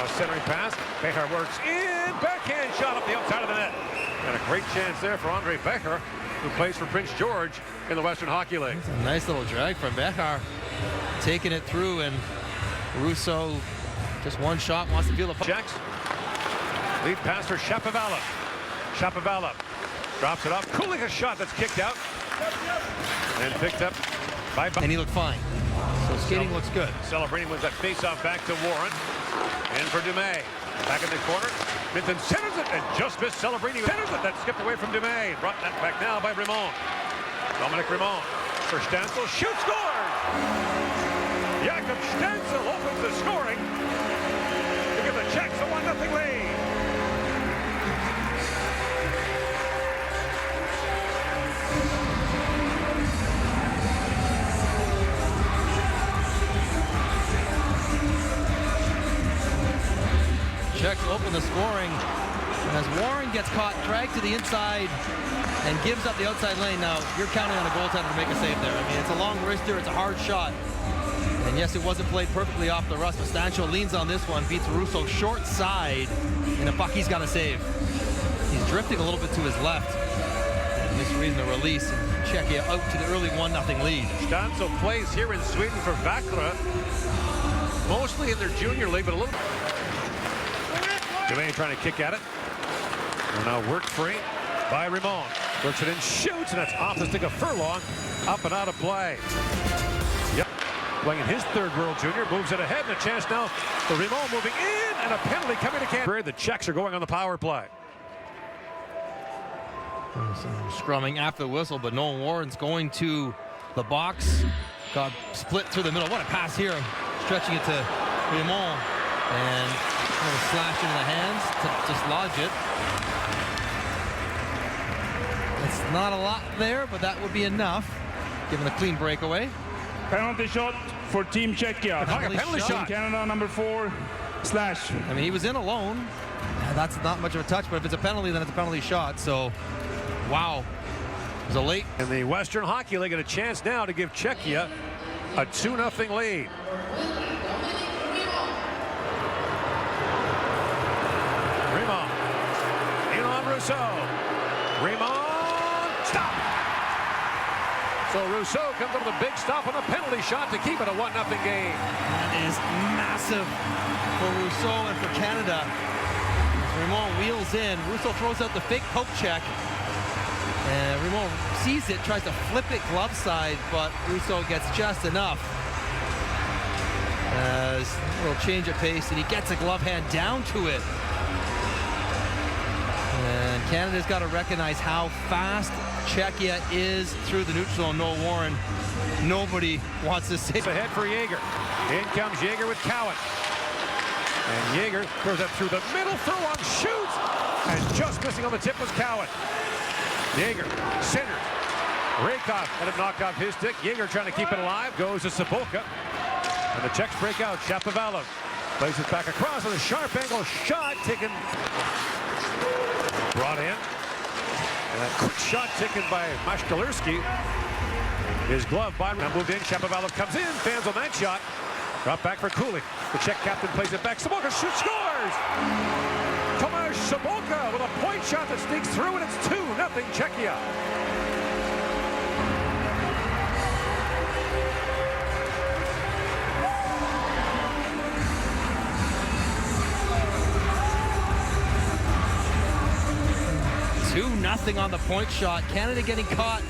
Centering pass. Becher works in. Backhand shot up the outside of the net. And a great chance there for Andre Becher, who plays for Prince George in the Western Hockey League. It's a nice little drag from Becher. Taking it through, and Russo just one shot, wants to feel the puck. Czechs. Lead pass for Shapovalov. Shapovalov drops it off. Cooling a shot that's kicked out. And picked up by... And he looked fine. So skating looks good. Celebrating with that face-off back to Warren. And for Dumais. Back in the corner. Minton centers it and just missed Celebrating. Centers it. That skipped away from Dumais. Brought that back now by Raymond. Dominic Raymond. For Stancil. Shoot, scores! Jakob Stancil opens the scoring to give the Czechs a 1-0 lead. Czechs open the scoring, and as Warren gets caught, dragged to the inside, and gives up the outside lane. Now, you're counting on a goaltender to make a save there. I mean, it's a long wrister, it's a hard shot. And yes, it wasn't played perfectly off the rust, but Stancho leans on this one, beats Russo short side, and a puck he's got to save. He's drifting a little bit to his left. Misreading the release, and Czechia out to the early 1-0 lead. Stanso plays here in Sweden for Vakra, mostly in their junior league, but a little... Dumais trying to kick at it. And now worked free by Raymond. Works it in, shoots, and it's off the stick of Furlong. Up and out of play. Yep. Playing in his third World Junior. Moves it ahead, and a chance now for Raymond moving in, and a penalty coming to Canada. The Czechs are going on the power play. Scrumming after the whistle, but Nolan Warren's going to the box. Got split through the middle. What a pass here. Stretching it to Raymond. And a little slash into the hands to dislodge it. It's not a lot there, but that would be enough. Given a clean breakaway. Penalty shot for Team Czechia. Penalty shot. Canada, number 4, Slash. I mean, he was in alone. That's not much of a touch, but if it's a penalty, then it's a penalty shot. So, wow. It was a late. And the Western Hockey League get a chance now to give Czechia a 2-0 lead. Raymond. In on Rousseau. Raymond. Stop. So Rousseau comes up with a big stop on a penalty shot to keep it a 1-0 game. That is massive for Rousseau and for Canada. Raymond wheels in. Rousseau throws out the fake poke check. And Raymond sees it, tries to flip it glove side, but Rousseau gets just enough. As a little change of pace, and he gets a glove hand down to it. And Canada's got to recognize how fast Czechia is through the neutral zone. Noel Warren, nobody wants to save. Ahead for Jaeger. In comes Jaeger with Cowan. And Jaeger throws that through the middle. Furlong shoots. And just missing on the tip was Cowan. Jaeger centers. Raykov had him knock off his stick. Jaeger trying to keep it alive. Goes to Sabolka. And the Czechs break out. Shapovalov plays it back across with a sharp angle shot taken. Brought in. And a quick shot taken by Mashkalerski. His glove by moved in. Shapovalov comes in. Fans on that shot. Drop back for Cooley. The Czech captain plays it back. Sabolka shoots, scores! Tomasz Sabolka with a point shot that sneaks through, and it's 2-0 Czechia. Nothing on the point shot. Canada getting caught.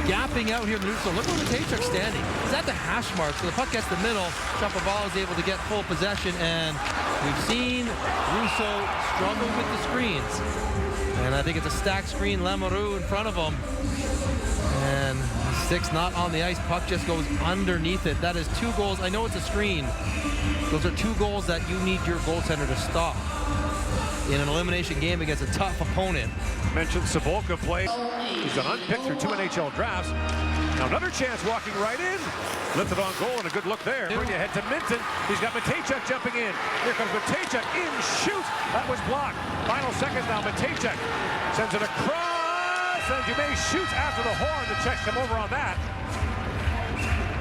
Gapping out here in the neutral. Look where Matejchuk's standing. He's at the hash mark, so the puck gets the middle. Shapovalov is able to get full possession, and we've seen Russo struggle with the screens. And I think it's a stacked screen, Lemarou in front of him. And six not on the ice. Puck just goes underneath it. That is 2 goals. I know it's a screen. Those are 2 goals that you need your goaltender to stop in an elimination game against a tough opponent. Mentioned Sabolka plays. He's an unpicked through 2 NHL drafts. Now another chance walking right in. Lifted on goal and a good look there. Bring you ahead to Minton. He's got Matejchuk jumping in. Here comes Matejchuk in, shoots. That was blocked. Final seconds now. Matejchuk sends it across. And Dumais shoots after the horn. The Czechs come over on that.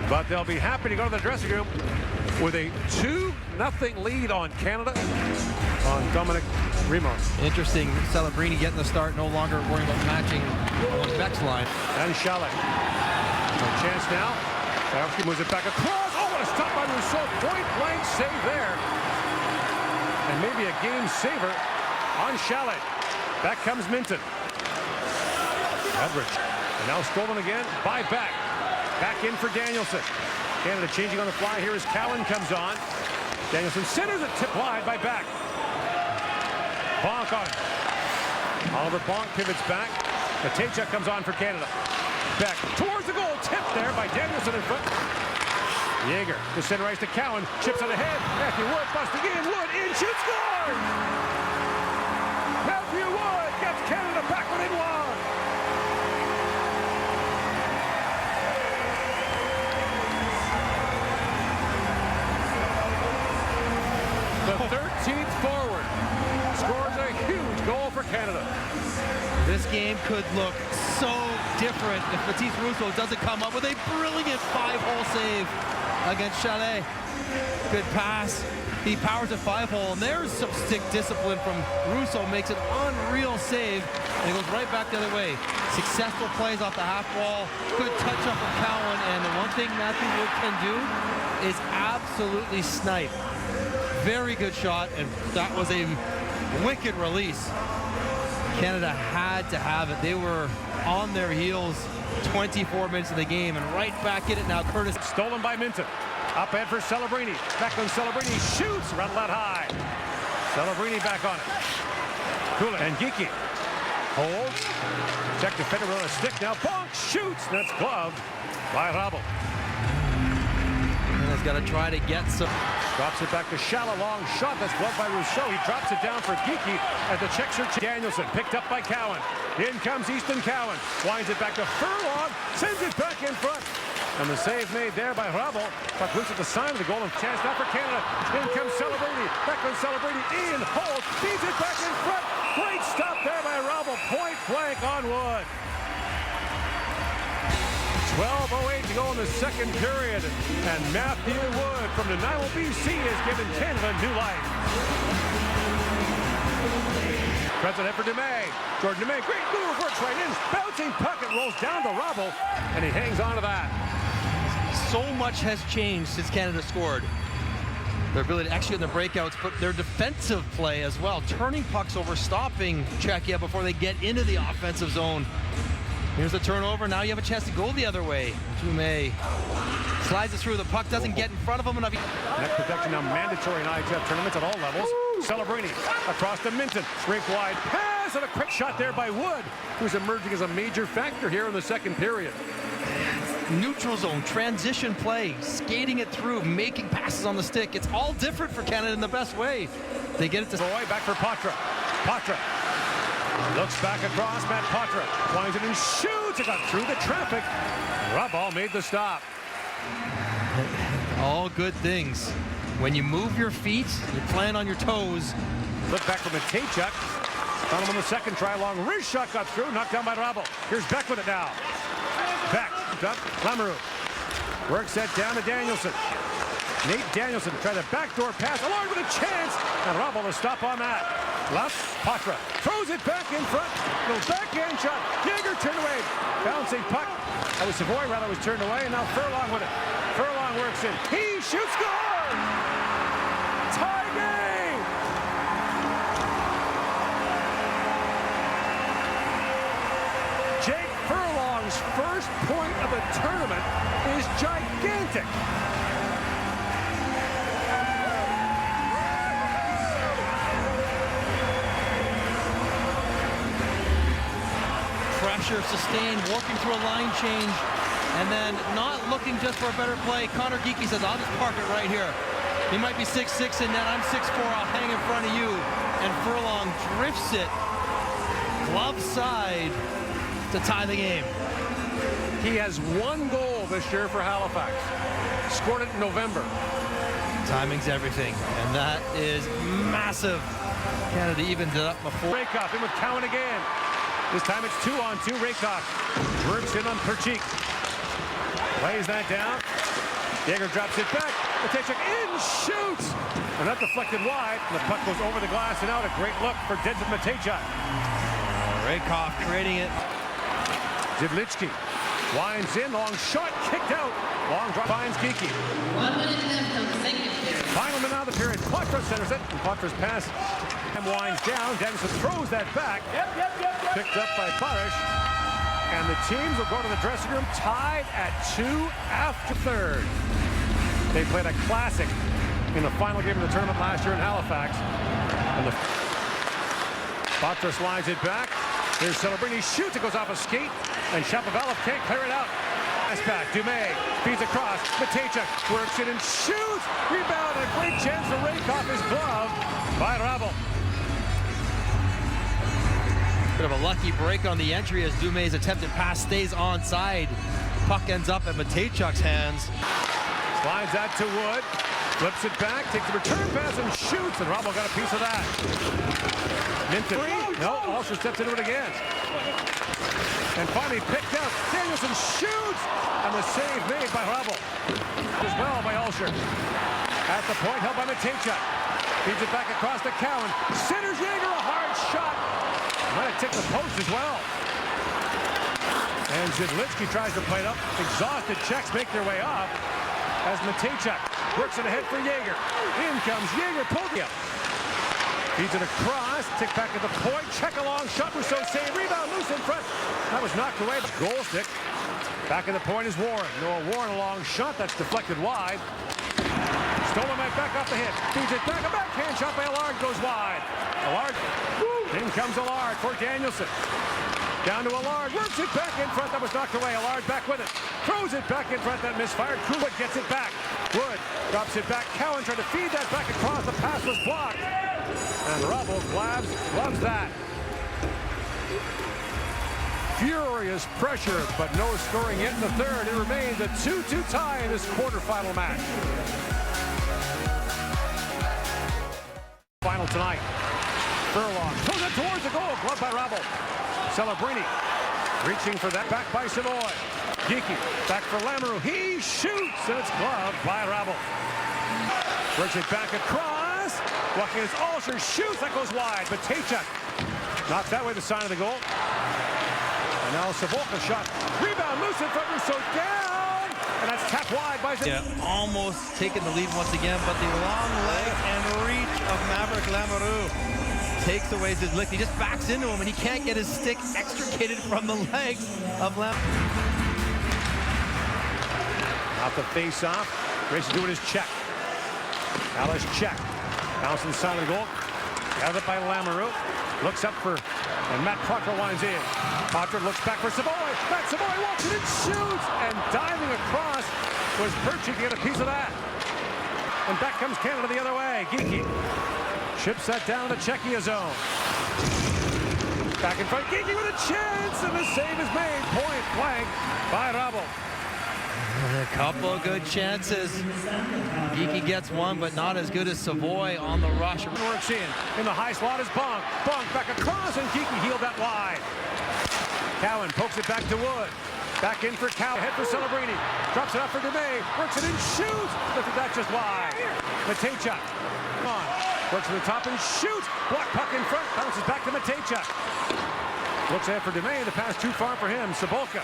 But they'll be happy to go to the dressing room with a 2-0 lead on Canada on Dominic Rimos. Interesting, Celebrini getting the start, no longer worrying about matching on Beck's line. And Chalet. No chance now. Kowalski moves it back across. Oh, what a stop by Rousseau. Point blank save there. And maybe a game saver on Chalet. Back comes Minton. Edwards. And now stolen again by Beck. Back in for Danielson. Canada changing on the fly here as Cowan comes on. Danielson centers it, tipped wide by Beck. Bonk on it. Oliver Bonk pivots back. Matejchuk comes on for Canada. Beck towards the goal, tipped there by Danielson in front. Jaeger to center ice to Cowan, chips it ahead. Matthew Wood busting in, Wood in, shoots, scores! Matthew Wood gets Canada back within one. The 13th forward scores a huge goal for Canada. This game could look so different if Matisse Rousseau doesn't come up with a brilliant 5-hole save against Chalet. Good pass. He powers a 5-hole, and there's some stick discipline from Rousseau. Makes an unreal save, and he goes right back the other way. Successful plays off the half wall. Good touch up from Cowan, and the one thing Matthew Wood can do is absolutely snipe. Very good shot, and that was a wicked release. Canada had to have it. They were on their heels 24 minutes of the game, and right back in it now. Curtis. Stolen by Minton. Up ahead for Celebrini. Back on Celebrini. Shoots. Rattled out high. Celebrini back on it. Kulin and Geeky. Holds. Czech defender on a stick now. Bonk. Shoots. That's gloved by Rabel. Canada's got to try to get some. Drops it back to Shala. Long shot. That's gloved by Rousseau. He drops it down for Geeky as the Czechs are. Danielson picked up by Cowan. In comes Easton Cowan. Winds it back to Furlong. Sends it back in front. And the save made there by Rabel. Puck loose at the side of the goal. And chance now for Canada. In comes Celebrini. Back on Celebrini. Ian Holt feeds it back in front. Great stop there by Rabel. Point blank on Wood. 12:08 to go in the second period. And Matthew Wood from Nanaimo, BC has given Canada new life. President for Demay. Jordan Demay, great move, works right in. Bouncing puck, it rolls down to Rabel, and he hangs on to that. So much has changed since Canada scored. Their ability to execute the breakouts, but their defensive play as well. Turning pucks over, stopping Czechia before they get into the offensive zone. Here's the turnover. Now you have a chance to go the other way. Dumais slides it through. The puck doesn't get in front of him enough. Net protection now mandatory in IHF tournaments at all levels. Celebrini across to Minton. Rink wide pass and a quick shot there by Wood, who's emerging as a major factor here in the second period. Neutral zone, transition play, skating it through, making passes on the stick. It's all different for Canada in the best way. They get it to Roy, back for Patra. Patra looks back across. Matt Patra winds it and shoots. It got through the traffic. Rabal made the stop. All good things. When you move your feet, you're playing on your toes. Look back from Matejchuk. Found him on the second try. Long wrist shot got through. Knocked down by Rabal. Here's Beck with it now. Beck up. Lamoureux works that down to Danielson. Nate Danielson tried a backdoor pass. Along with a chance. And Rabal to stop on that. Left. Patra throws it back in front. Little backhand shot. Jaeger turned away. Bouncing puck. That was Savoy rather was turned away. And now Furlong with it. Furlong works in. He shoots. Score! Tie game! Jake Furlong's first point of the tournament is gigantic. Pressure sustained, working through a line change, and then not looking just for a better play. Connor Geeky says, I'll just park it right here. He might be 6'6" in net. I'm 6'4". I'll hang in front of you. And Furlong drifts it glove side to tie the game. He has one goal this year for Halifax. Scored it in November. Timing's everything, and that is massive. Canada evened it up before. Rakoff in with Cowan again. This time it's 2-on-2. Rakoff works in on Perchik. Plays that down. Jaeger drops it back. Matejchuk in, shoots! And that deflected wide. The puck goes over the glass and out. A great look for Denton Matejchuk. Rakoff creating it. Zidlichki winds in, long shot, kicked out. Long drop, finds Geeky. 1 minute left on the second period. Final minute of the period. Quattro centers it, and Quattro's pass and winds down. Dennison throws that back. Picked up by Barish. And the teams will go to the dressing room tied at 2 after third. They played a classic in the final game of the tournament last year in Halifax. And the Quattro slides it back. Here's Celebrini, shoots, it goes off a skate, and Shapovalov can't clear it out. Pass back, Dumais feeds across, Matejchuk works it and shoots! Rebound, and a great chance for Rakoff, his glove by Rabel. Bit of a lucky break on the entry as Dumais' attempted pass stays onside. Puck ends up at Matejchuk's hands. Slides that to Wood, flips it back, takes the return pass and shoots, and Rabel got a piece of that. Minton, no, also steps into it again. And finally picked out, Danielson shoots, and the save made by Rabel. As well by Ulsher. At the point, held by Matejchuk. Feeds it back across to Cowan. Centers Jaeger, a hard shot. Might have tipped the post as well. And Zidlichki tries to play it up. Exhausted Czechs make their way off as Matejchuk works it ahead for Jaeger. In comes Jaeger, Pogia. Feeds it across, tick back at the point, check a long shot, Rousseau save, rebound, loose in front. That was knocked away, but goal stick. Back at the point is Warren. Noah Warren, a long shot, that's deflected wide. Stolen right back off the hit, feeds it back, a backhand shot by Allard goes wide. Allard, in comes Allard for Danielson. Down to Allard, works it back in front, that was knocked away. Allard back with it, throws it back in front, that misfired. Kulik gets it back. Wood drops it back. Cowan tried to feed that back across, the pass was blocked. And Rabel loves that. Furious pressure, but no scoring yet in the third. It remains a 2-2 tie in this quarterfinal match. Final tonight. Furlong throws it towards the goal. Glove by Rabel. Celebrini reaching for that. Back by Savoy. Geeky back for Lamoureux. He shoots, and it's gloved by Rabel. Works it back across. Walking as Ulsher shoots, that goes wide. Matejchuk knocks that way the sign of the goal. And now Savoy's shot. Rebound, loose in front, Rousseau down. And that's tapped wide by Yeah, almost taking the lead once again, but the long leg and reach of Maverick Lamoureux takes away Zidlichki. He just backs into him, and he can't get his stick extricated from the legs of Lamoureux. Off the face-off. Race to do it is check. Alice check. Bounce inside of the goal. Gathered by Lamoureux. Looks up for, and Matt Proctor winds in. Proctor looks back for Savoy. Matt Savoy walks it and shoots. And diving across was Perchik to get a piece of that. And back comes Canada the other way. Geeky chips that down to Czechia zone. Back in front. Geeky with a chance, and the save is made. Point blank by Rabel. A couple of good chances. Geeky gets one, but not as good as Savoy on the rush. Works in the high slot is Bonk. Bonk back across, and Geeky healed that wide. Cowan pokes it back to Wood. Back in for Cowan. Head for Celebrini. Drops it up for Dumais. Works it in, shoots. Lifted that just wide. Matejchuk. On. Works to the top and shoots. Block puck in front. Bounces back to Matejchuk. Looks ahead for Dumais. The pass too far for him. Sabolka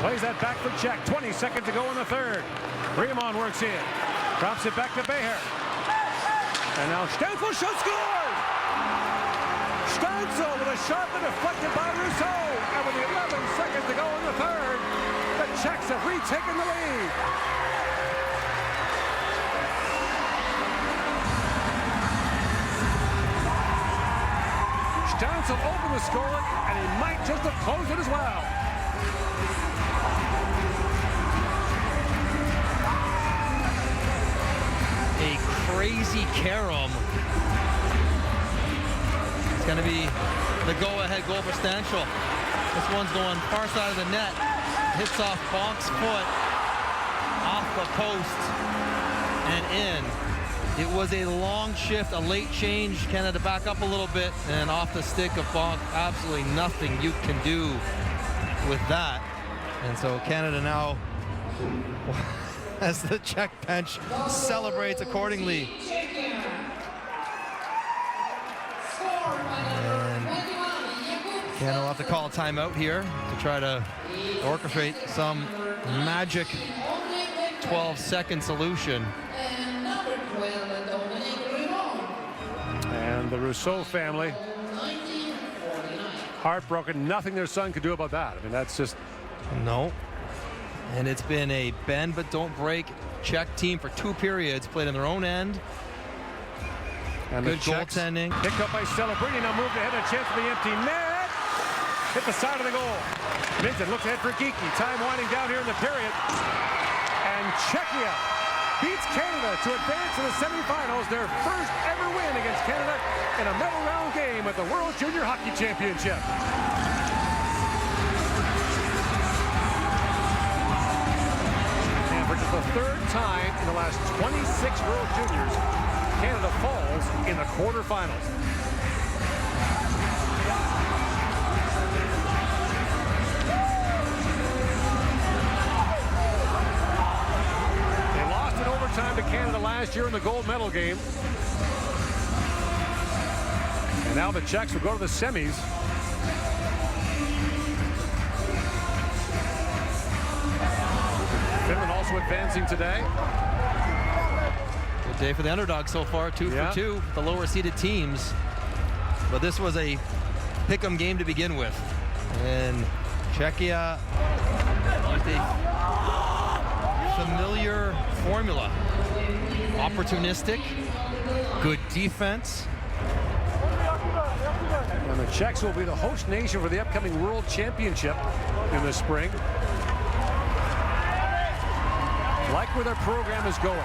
plays that back for Czech. 20 seconds to go in the third. Riemann works in. Drops it back to Beher. And now Stensel shot, scores! Stensel with a shot that deflected by Rousseau. And with 11 seconds to go in the third, the Czechs have retaken the lead. Stensel opened the scoring, and he might just have closed it as well. A crazy carom. It's going to be the go-ahead goal for Stanchel. This one's going far side of the net. Hits off Bonk's foot, off the post, and in. It was a long shift, a late change. Canada back up a little bit, and off the stick of Bonk. Absolutely nothing you can do with that. And so Canada now as the Czech bench celebrates accordingly. And Canada will have to call a timeout here to try to orchestrate some magic 12-second solution. And the Rousseau family, heartbroken. Nothing their son could do about that. I mean, that's just... No. And it's been a bend but don't break Czech team for 2 periods, played on their own end. And good the Czechs, goaltending. picked up by Celebrini, now moved ahead, a chance for the empty net. Hit the side of the goal. Minton looks ahead for Geeky. Time winding down here in the period. And Czechia beats Canada to advance to the semifinals, their first ever win against Canada in a medal round game at the World Junior Hockey Championship. And for just the 3rd time in the last 26 World Juniors, Canada falls in the quarterfinals. They lost in overtime to Canada last year in the gold medal game. And now the Czechs will go to the semis. Finland also advancing today. Good day for the underdog so far, 2 for 2, the lower seeded teams. But this was a pick'em game to begin with. And Czechia used a familiar formula. Opportunistic, good defense. And the Czechs will be the host nation for the upcoming World Championship in the spring. Like where their program is going.